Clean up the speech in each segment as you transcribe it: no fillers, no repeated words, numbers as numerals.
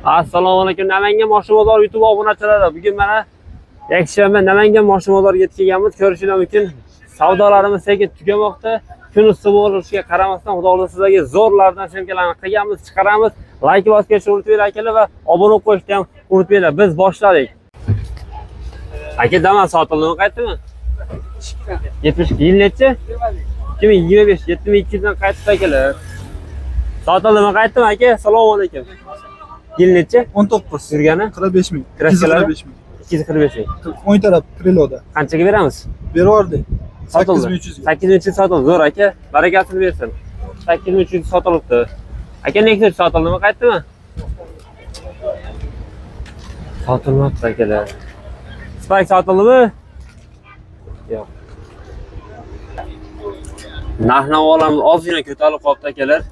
Assalomu alaykum. Namangan Moshina bozori YouTube obunachilari. Bugun mana yakshanba Namangan Moshina bozoriga kelganmiz. Ko'rishingiz mumkin. Savdolarimiz sekin tugamoqda. Kun issiq bo'lishiga qaramasdan Xudo xohlasa sizlarga zo'rlardan semkalarni qilganmiz, chiqaramiz. Like bosishni unutmanglar akalar va obuna bo'lib qo'yishni ham unutmanglar. Biz boshladik. Aka damas sotildimi, qaytdimi? 72 yil necha? 2025 72 dan qaytdi akalar. Sotildimi, qaytdimi aka? Assalomu alaykum. Yil necha? 19. Yurgani? 45 ming. 245 ming. 245 ming. O'ng taraf Kriloda. Qanchaga beramiz? Bervordi. 8300 ga. 8300 sotildi. Zo'r aka. Barakatini bersin. 8300 sotilibdi. Aka Nexus sotildimi, qaytdimi? Sotilmabdi akalar. Spark sotildimi? Yo'q. Narx-navolarimiz ozgina ko'tarilib qolibdi akalar.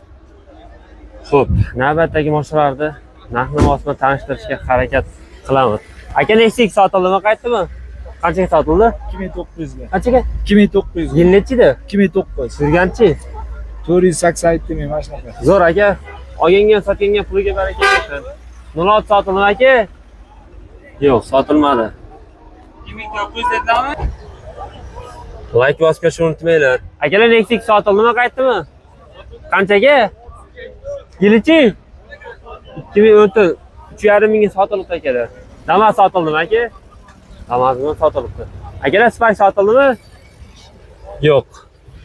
Xo'p, navbatdagi mashinalarni narx-navosi bilan tanishtirishga harakat qilamiz. Aka Nexus sotildimi, qaytdimi? Qanchaga sotildi? 2900 ga. Qanchaga? 2900. Yil nechida? 2900. Yurganchi? 487 ming mana shunaqa. Zo'r aka. Olgangan sotgangan puliga baraka bersin. 06 sotildimi aka? Yo'q, sotilmadi. 2900 dedimi? Like bosishni unutmanglar. Akalar Nexus sotildimi, qaytdimi? Qanchaga? Yilichi? 2014 3,5 mingga sotilibdi akalar. Damas sotildimi aka? Damasmi sotilibdi. Akalar Spark sotildimi? Yo'q.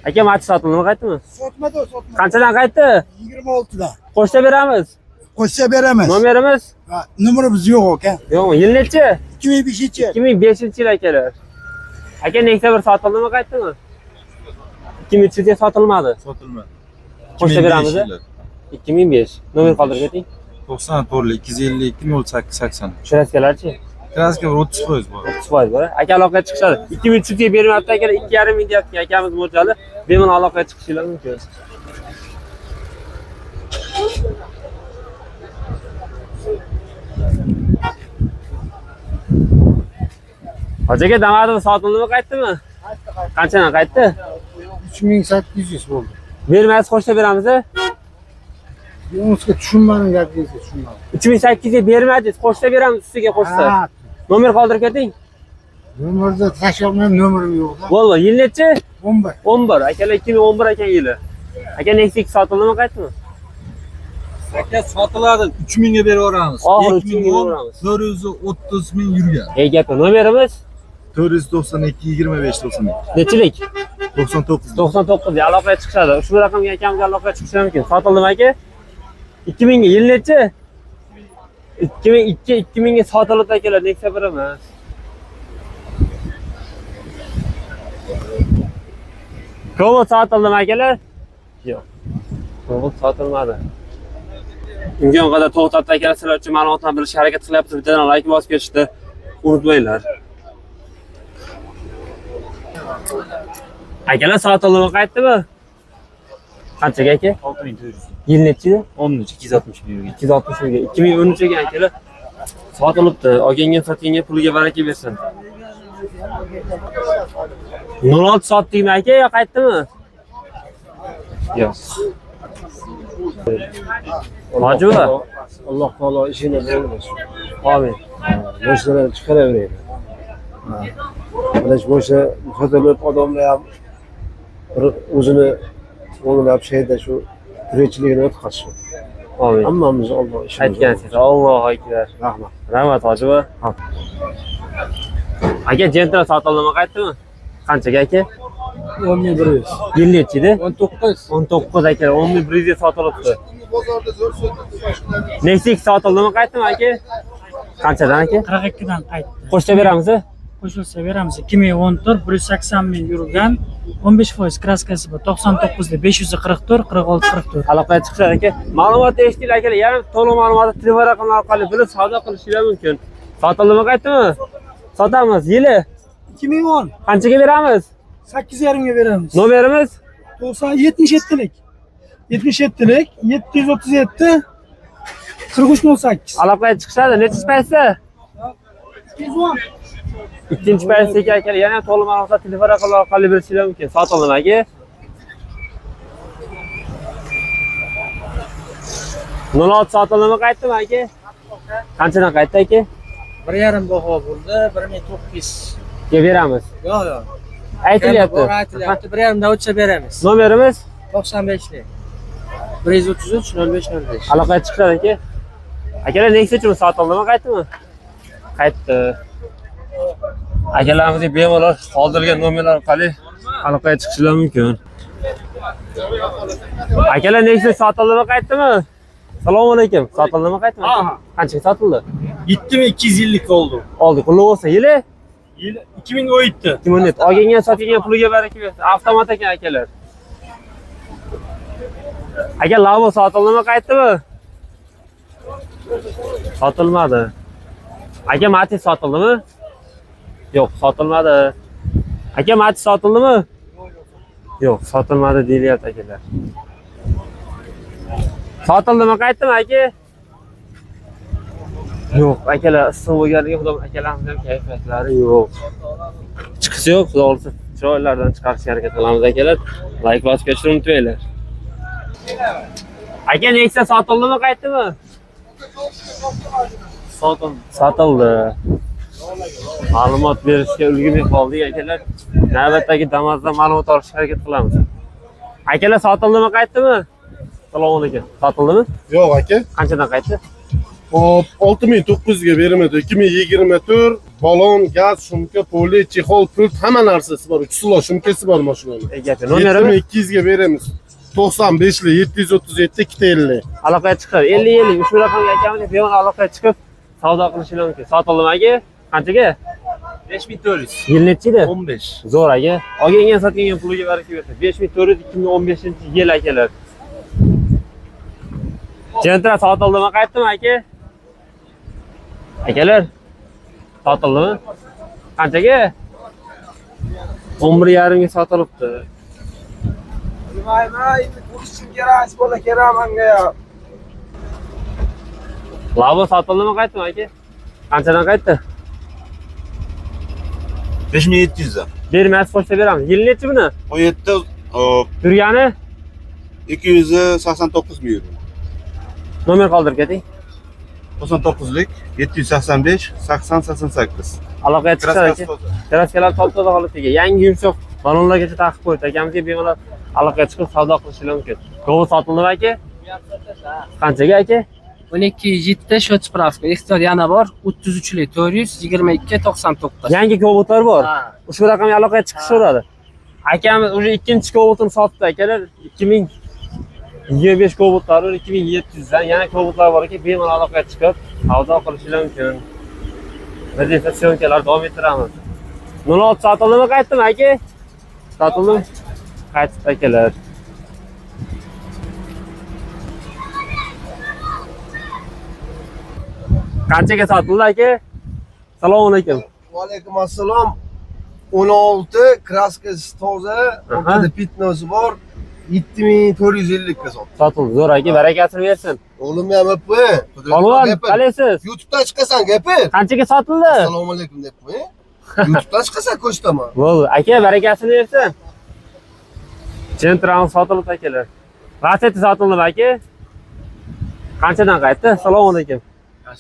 Aka Mach sotildimi, qaytdimi? Sotmadi, sotmadi. Qanchadan qaytdi? 26 da. Qo'shsa beramiz. Qo'shsa beramiz. Nomerimiz? Ha, nomerimiz yo'q aka. Yo'qmi? Yil necha? 2005-chi. 2005-yil akalar. Aka Nexus bir sotildimi, qaytdimi? 2300 ga sotilmadi. Sotilmadi. Qo'shsa beramiz. 2005. Nomer qoldirib keting. 94 252 08 80. Tushirasizlarchi? Kraska 30% bor. 30% bor. Aka aloqaga chiqishadi. 2300 ga bermayapti akalar, 2,5 ming deyapti akamiz mo'ljali. Bemalol aloqaga chiqishingiz mumkin. Hojaga damadimi, sotildimi, qaytdimi? Qanchadan qaytdi? 3800 bo'ldi. Bermaysiz, qo'shsa beramiz. Unisiga tushunmadim gapingizni, tushunmadim. 3800 ga bermaysiz, qo'shsa beramiz, ustiga qo'shsa. Ha, Nomer qoldirib keting. nomerda tashlolmayman, nomerim yo'q. Bo'ldi, yil necha? 11. 11. Akalar 2011 ekan yili. Aka Nexus sotildimi, qaytdimi? Aka sotiladi. 3000 ga bervoramiz. Oxiri 3000 ga beramiz. 430 ming yurgan. Gapi nomerimiz 492 25 92. nechilik? 99. 99 ga aloqaga chiqishadi. Ushbu raqamga akamizga aloqaga chiqishi mumkin. Sotildimi aka? 2000 ga yil necha? 2000 ga sotildi akalar, Nexus birimiz. Cobalt sotildimi akalar? Yo'q. Cobalt sotilmadi. Imkon qadar to'xtatib akalar, sizlar uchun ma'lumotlarni bilishga harakat qilyapmiz. Bittadan like bosib ketishni unutmanglar. Akalar sotildimi, qaytdimi? Qanchaga aka? 6400. Yil nechida? 10 260 ming yurgan. 260 ga 2013 ga akalar sotilibdi. Olgangan sotganga puliga baraka bersin. 06 sotdingmi aka, yo qaytdimi? Yo'q. Hojiba. Alloh taolo ishini bo'lmasin. Amin. Mashinalarni chiqaraveradi. Mana shu bo'sha xotirib odamlar ham bir o'zini o'nglab şeyda shu tirikchiligini o'tkazsin. Amin. Hammamiz Alloh ishini. Aytgansiz. Allohu akbar. Rahmat. Rahmat hojiba. Aka Gentra sotildimi, qaytdimi? Qanchaga aka? 10100. Yil nechida? 19. 19 aka, 10100 ga sotilibdi. Bozorda zo'r sotib Nexus sotildimi, qaytdimi aka? Qanchadan aka? 42 dan qaytdi. Qo'shsa beramiz. Qo'shilsa beramiz. 2014 180 ming yurgan, 15% kraskasi bor. 99 da 544, 46, 44. Aloqaga chiqishadi aka. Ma'lumotni eshitdinglar akalar. Yana to'liq ma'lumotni telefon raqamlari orqali bilib savdo qilishingiz mumkin. Sotildimi, qaytdimi? Sotamiz. Yili 2010 qanchaga beramiz? 8,5 ga beramiz. Nomerimiz 77lik. 77lik 737 4308. aloqaga chiqishadi. Nechi paytda? 210. Ikkinchi paytdagi akalar yana to'liq ma'lumotlar telefon raqamlari orqali bilishingiz mumkin. Sotildimi aka? 06 sotildimi, qaytdimi aka? Qanchadan qaytdi aka? 1,5 baho bo'ldi, 1,900. Beramiz. Yo'q, yo'q. Aytilyapti. Bor aytilyapti. 1,5 dan o'tsa beramiz. Nomerimiz 95lik. 133 05 05. aloqaga chiqadi aka. Akalar Nexia-chimi sotildimi, qaytdimi? Qaytdi. Akalarimizga bemalol qoldirilgan nomerlar orqali aloqaga chiqishlari mumkin. Akalar Nexia sotildimi, qaytdimi? Assalomu alaykum. Sotildimi, qaytdimi? Qanchaga sotildi? 7250 oldu. Oldi. Qulluq bo'lsa, yili Yil 2017. 2017. Olgangan, sotgan puliga baraka bersin. Avtomat ekan akalar. Aka, Lavo sotildimi, qaytdimi? Sotilmadi. Aka, Matiz sotildimi? Yo'q, sotilmadi. Aka, Matiz sotildimi? Yo'q, sotilmadi deyilyapti akalar. Sotildimi, qaytdimi aka? Yo'q, akalar, issiq bo'lganiga xudo akalarimiz ham kayfiyatlari yo'q. Chiqishi yo'q, xudo olsa chiroylardan chiqarishga harakat qilamiz akalar. Like bosib ketishni unutmanglar. Aka, Nexia sotildimi, qaytdimi? Sotildi. Ma'lumot berishga ulgurmay qoldik akalar. Navbatdagi damazda ma'lumot olishga harakat qilamiz. Akalar, sotildimi, qaytdimi? Assalomu alaykum. Sotildimi? Yo'q aka. Qanchadan qaytdi? Hop, 6900 ga berilmadi. 2024 balon, gaz, shumka, poli, chexol, pult hamma narsasi bor. 3 slot shumkasi bor mashinaning. Gapi, nomerimi 7200 ga beramiz. 95 li 737 250. aloqaga chiqib 50 ushbu raqamga akamizga bemalol aloqaga chiqib savdo qilishingiz mumkin. Sotildimi aka? Qanchaga? 5400. Yil nechi edi? 15. Zo'r aka. Olgangan sotgangan puliga baraka bersin. 5400 2015-yil akalar. Gentra sotildimi, qaytdimi aka? Akalar, sotildimi? Qanchaga? 11,5 ga sotilibdi. Lavo sotildimi, qaytdimi aka? Qanchadan qaytdi? 5700 dan. Bermaysiz, qo'shsa beramiz. Yil nechi buni? 17 Yurgani 289 ming euro. nomer qoldirib keting. 99lik 785 80 88. Aloqaga chiqadi aka. Kraskalar top-toza holatdagi yangi yumshoq balonlargacha taqib qo'ydi. Akamizga bemalol aloqaga chiqib savdo qilishingiz mumkin. Ko'p sotildimi aka? Qanchaga aka? 1207 shot spravka. Ekstr yana bor. 33lik 422 99. Yangi kobotlar bor. Ha. Ushbu raqamga aloqaga chiqishaveradi. Akamiz уже ikkinchi kobotini sotdi akalar. 2025 kobotlar 2700 dan yana kobotlar bor ekan, bemalol aloqaga chiqib savdo qilishingiz mumkin. Biz esa syomkalar davom ettiramiz. 06 sotildimi, qaytdimi aka? Sotildimi? Qaytdi akalar. Qanchaga sotildi aka? Assalomu alaykum. Va alaykum assalom. 16 kraskasi toza, orqada pitnosi bor. 7450 ga sotdim. Sotildi. Zo'r aka, barakasini bersin. O'g'lim ham appi. Polvon, qalaysiz? YouTube'dan chiqasan gapir. Qanchaga sotildi? Assalomu alaykum deb qo'y. YouTube'dan chiqasan ko'chtaman. Bo'ldi. Aka, barakasini bersin. Central sotildi akalar. Vasiyati sotildimi aka? Qanchadan qaytdi? Assalomu alaykum.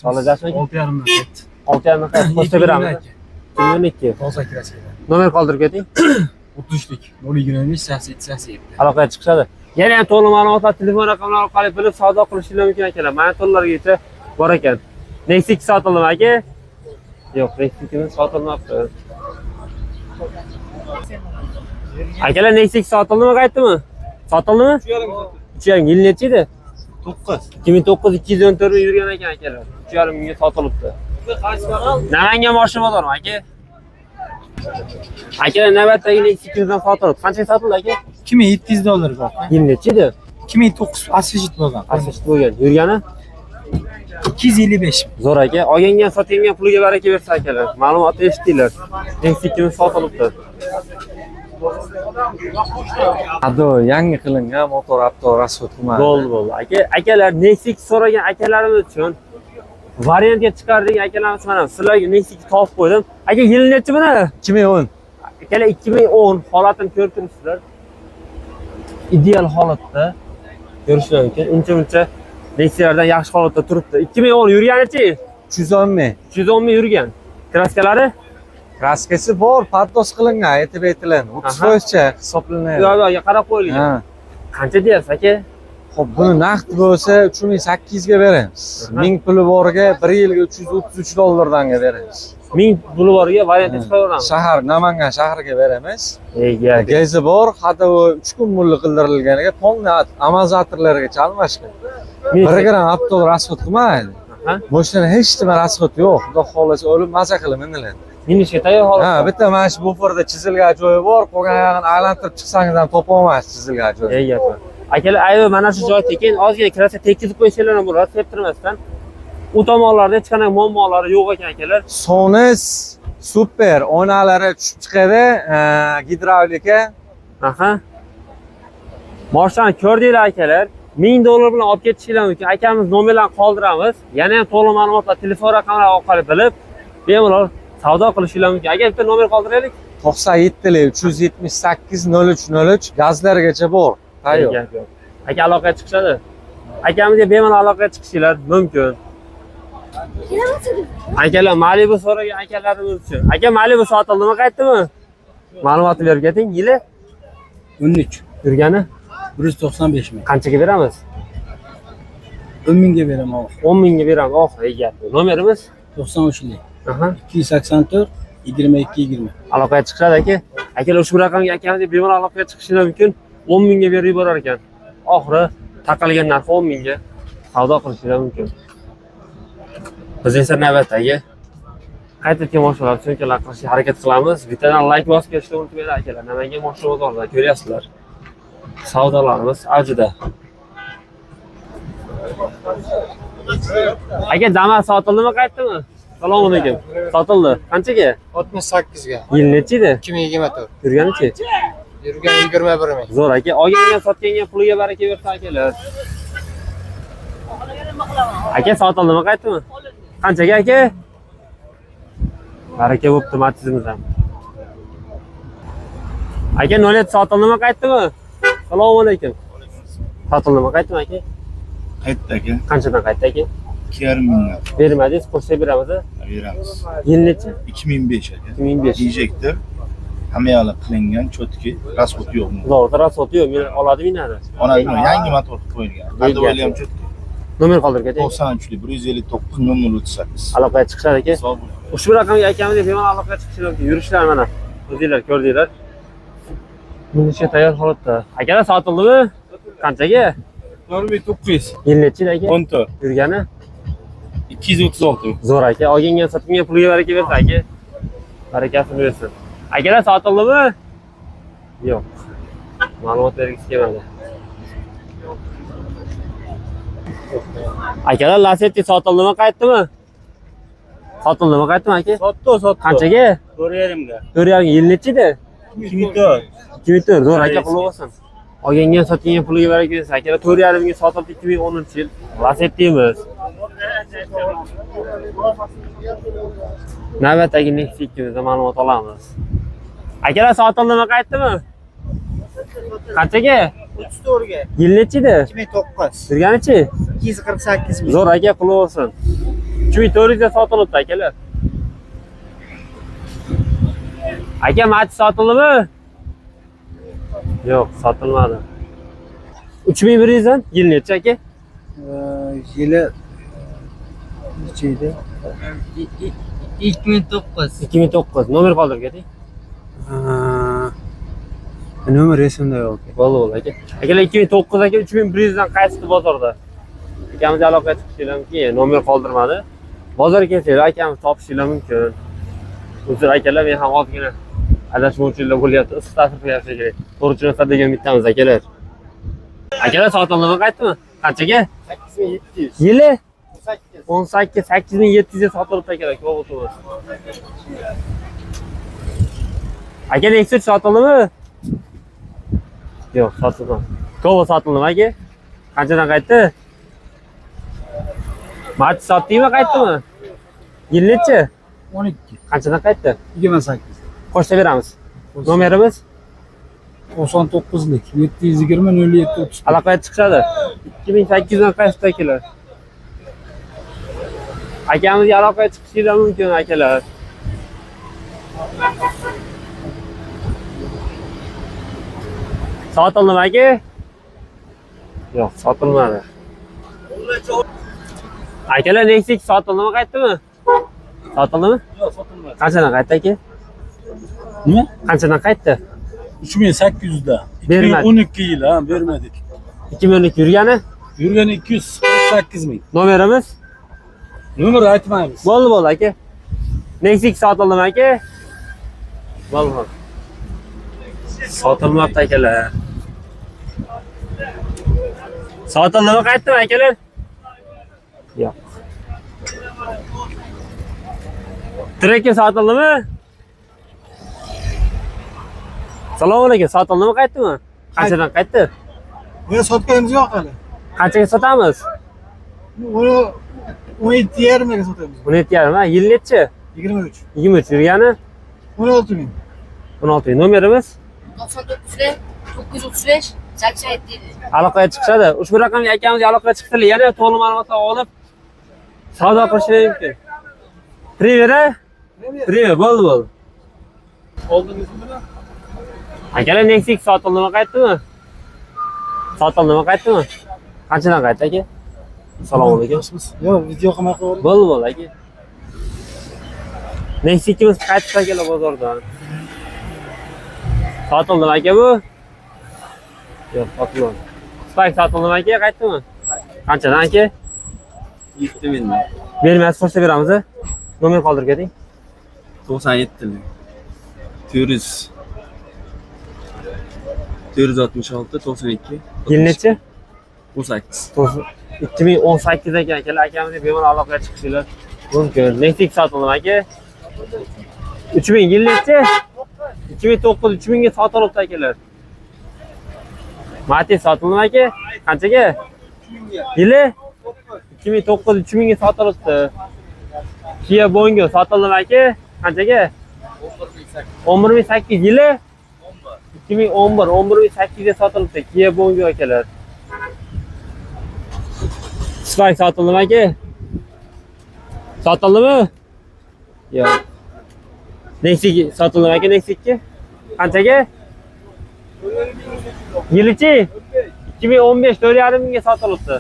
Solajasmi? 6,5 dan ketdi. 6,5 dan qaytdi. Qo'shib beramiz. 12. Toza kraska. Nomer qoldirib keting. 33lik 025 87 87. Aloqaga chiqadi. Yana ham to'liq ma'lumotlar telefon raqamlari orqali bilib savdo qilishingiz mumkin akalar. Mana to'llargacha bor ekan. Nexia sotildimi aka? Yo'q, Nexia sotilmabdi. Akalar, Nexia sotildimi, qaytdimi? Sotildimi? 3,5 yil nechi edi? 9. 2009 214 yurgan ekan akalar. 3,5 mingga sotilibdi. Namangan moshina bozormi aka? Akalar, navbatdagi Nexia dan sotildi. Qanchaga sotildi aka? $2700 bor. Yil nechi edi? 2009 asfalt bo'lgan. Asosiy bo'lgan. Yurgani? 255. Zo'r aka. Olgangan, sotgangan puliga baraka bersin akalar. Ma'lumot eshitdinglar. Nexia sotilibdi. Ado yangi qilingan motor avto rasxod qilmadi. Bo'ldi. Akalar, Nexia so'ragan akalarimiz uchun variantga chiqardik akalarimiz mana sizlarga Nexia topib qo'ydim. Aka, yil nechi buni? 2010. Akalar, 2010 holatini ko'rib turibsizlar. Ideal holatda ko'rishingiz mumkin. Uncha Nexia'lardan yaxshi holatda turibdi. 2010 yurganichi? 310 ming. 310 ming yurgan. Kraskalari? Kraskasi bor, pardoz qilingan, aytib aytilan. 30% cha hisoblanadi. Yo'q, qarab qo'yilgan. Ha. Qancha deyapsiz aka? Xo'p, buni naqd bo'lsa 3800 ga beramiz. 1000 puli boriga 1 yilga 333 dollardan beramiz. 1000 puli boriga variant chiqaraveramiz. Shahar, Namangan shahriga beramiz. Ega. Gezi bor, hada u 3 kun mulli qildirilganiga polni amortizatorlargacha almashgan. 1 gram avtol rasxod qilmaydi. Mashina hech nima rasxod yo'q. Xudo xolasa o'lib maza qilib miniladi. Minishga tayyor holatda. Ha, bitta mana shu buferda chizilgan joyi bor, qolgan yog'ini aylantirib chiqsangiz ham topa olmaysiz chizilgan joyi. Ega. Akalar, ayol mana shu joyda keyin ozgina kirasa tekkizib qo'ysanglar ham bo'ladi, septirmasdan. U tomonlarda hech qanday muammolari yo'q ekan akalar. Sonis super, oynalari tushib chiqadi, gidravlika. Aha. Mashinani ko'rdinglar akalar. 1000 dollar bilan olib ketishinglar mumkin. Akamiz nomerlarini qoldiramiz. Yana ham to'liq ma'lumotlar telefon raqamlari orqali bilib, bemalol savdo qilishinglar mumkin. Aka, bitta nomer qoldiraylik. 97 378 0303 gazlargacha bor. Tayyor. Aka aloqaga chiqishadi. Akamizga bemalol aloqaga chiqishinglar mumkin. Akalar, Malibu so'ragan akalarimiz uchun. Aka, Malibu sotildimi, qaytdimi? Ma'lumotni berib keting. Yili 13. yurgani 195 ming. qanchaga beramiz? 10 mingga beraman. 10 mingga beramiz. Oh, ega. Nomerimiz 93lik. Aha. 284 22 20. Aloqaga chiqadi aka. Akalar, ushbu raqamga akamizga bemalol aloqaga chiqishinglar mumkin. 10 mingga berib yuborar ekan. Oxiri taqalgan narxi 10 mingga savdo qilishinglar mumkin. Biz esa navbatdagi qaytib mashinalar so'nkalar qilishga harakat qilamiz. Bittadan like bosib ketishni unutmanglar akalar. Namangan mashina bozorida ko'ryapsizlar. Savdolarimiz avjida. Aka, Damas sotildimi, qaytdimi? Assalomu alaykum. Sotildi. Qanchaga? 68 ga. Yil nechi edi? 2024. Yurganichi? Yurgan 21 ming. Zo'r aka. Olganga sotganga puliga baraka bersin akalar. Aka, sotildimi, qaytdimi? Qanchaga aka? Baraka bo'pti matizimiz ham. Aka, 07 sotildimi, qaytdimi? Assalomu alaykum. Sotildimi, qaytdimi aka? Qaytdi aka. Qanchadan qaytdi aka? 2,5 mingdan Bermadingiz, qo'shsa beramiz. beramiz. Yil nechi? 2005 aka. 2005. Injektor hamma yoqli qilingan, chotki, rasxod yo'q. Zo'r, rasxod yo'q, men oladi minadi. Ona yangi motor qilib qo'yilgan. Qadovali ham chotki. Nomer qoldirib keting. 93lik 159 0038. Aloqaga chiqishadi aka. Sog' bo'ling. Ushbu raqamga akamizga bemalol aloqaga chiqishlar mumkin. Yurishlar mana. O'zingizlar ko'rdinglar. Buncha tayyor holatda. Akalar, sotildimi? Qanchaga? 4900. Yil nechi aka? 14. Yurgani? 236. Zo'r aka. Olganga sotganga puliga baraka bersin aka. Barakasini bersin. Akalar, sotildimi? Yo'q. Ma'lumot bergisi kelmadi. Akalar, Lacetti sotildimi, qaytdimi? Sotildimi, qaytdimi aka? Sotdi. Qanchaga? 4,5 ga. 4,5 yil nechi edi? 2004. 2004. Zo'r aka, quloq olsin. Olganga sotganga puliga baraka bersin. Akalar, 4,5 ga sotildi 2010-yil. Lacettimiz. Navbatdagi Nexia 2 ma'lumot olamiz. Akalar, sotildimi, qaytdimi? Qanchaga? 34 ga. Yil nechi edi? 2009. Yurganichi? 248 ming. Zo'r aka, quloq olsin. 2400 ga sotilibdi akalar. Aka, Matiz sotildimi? Yo'q, sotilmadi. 3100 dan yil nechi aka? Yili necha edi? 2009. 2009. Nomer qoldirib keting. Nomer esimda yo'q. Bo'ldi aka. Akalar, 2009 aka, 3100 dan qaysi bozorda? Akamizga aloqaga chiqishinglar mumkin. Nomer qoldirmadi. Bozorga kelsanglar akamiz topishinglar mumkin. Uzr akalar, men ham ozgina adashmovchilar bo'lyapti. Issiq ta'sir qilyapti kerak. To'g'ri tushunsa degan bittamiz akalar. Akalar, sotildimi, qaytdimi? Qanchaga? 8700. Yili 18 8700 ga sotilibdi akalar, Cobalt. Aka, Nexia sotildimi? Yo'q, sotilmadi. Cobalt sotildimi aka? Qanchadan qaytdi? Matiz sotdingmi, qaytdimi? Yil nechi? 12. Qanchadan qaytdi? 28. Qo'shsa beramiz. Nomerimiz 99lik 720 07 30. aloqaga chiqishadi. 2800 dan qaysi akalar? Akamiz aloqaga chiqishingiz mumkin akalar. Sotildimi aka? Yo'q, sotilmadi. Akalar Nexus sotildimi, qaytdimi? Sotildimi? Yo'q, sotilmadi. Qanchadan qaytdi aka? Nima? Qanchadan qaytdi? 3800 da. Bermadi. 2012 yil ha, bermadik. 2012 yurgani? Yurgani 248 ming. Nomerimiz? Nomer aytmaymiz. Bo'ldi aka. Nexus sotildimi aka? Bo'ldi. Sotilmoqda akalar. Sotildimi, qaytdimi akalar? Yo'q. Trekka sotildimi? Assalomu alaykum. Sotildimi, qaytdimi? Qanchadan qaytdi? Buni sotganimiz yo'q hali. Qanchaga sotamiz? Uni 17,5 ga sotamiz. 17,5 ha? Yil nechi? 23. 23 yurgani? 16 ming. 16 ming. Nomerimiz? 99 935 87 Aloqaga chiqishadi. Ushbu raqamga akamiz aloqaga chiqsalar, yana to'liq ma'lumotlar olib savdo qilishingiz mumkin. Primer. Primer bo'ldi. Oldingizmi? Akalar Nexus sotildimi, qaytdimi? Sotildimi, qaytdimi? Qanchadan qaytdi aka? Assalomu alaykum. Yo'q, video qilmay qo'ying. Bo'ldi aka. Nexusimiz qaytdi akalar bozordan. Sotildimi aka bu? Yo'q, sotilmadi. Spike sotildimi aka, qaytdimi? Qanchadan aka? 7000 dan. Bermaysiz, qo'shib beramiz. Nomer qoldirib keting. 97 lik. 466 92 Yil nechi? 18. 2018 ekan akalar, akamizga bemalol aloqaga chiqishinglar mumkin. Nexus sotildimi aka? 3000 yil nechi? 2009 3000 ga sotilibdi akalar. Matiz sotildimi aka? Qanchaga? Yili 2009 3000 ga sotilibdi. Kia Bongo sotildimi aka? Qanchaga? 11800 yili 2011 11800 ga sotilibdi Kia Bongo akalar. Spike sotildimi aka? Sotildimi? Yo'q. Nexus sotildimi aka, Nexusga? Qanchaga? Yilichi 2015 4,5 mingga sotilibdi.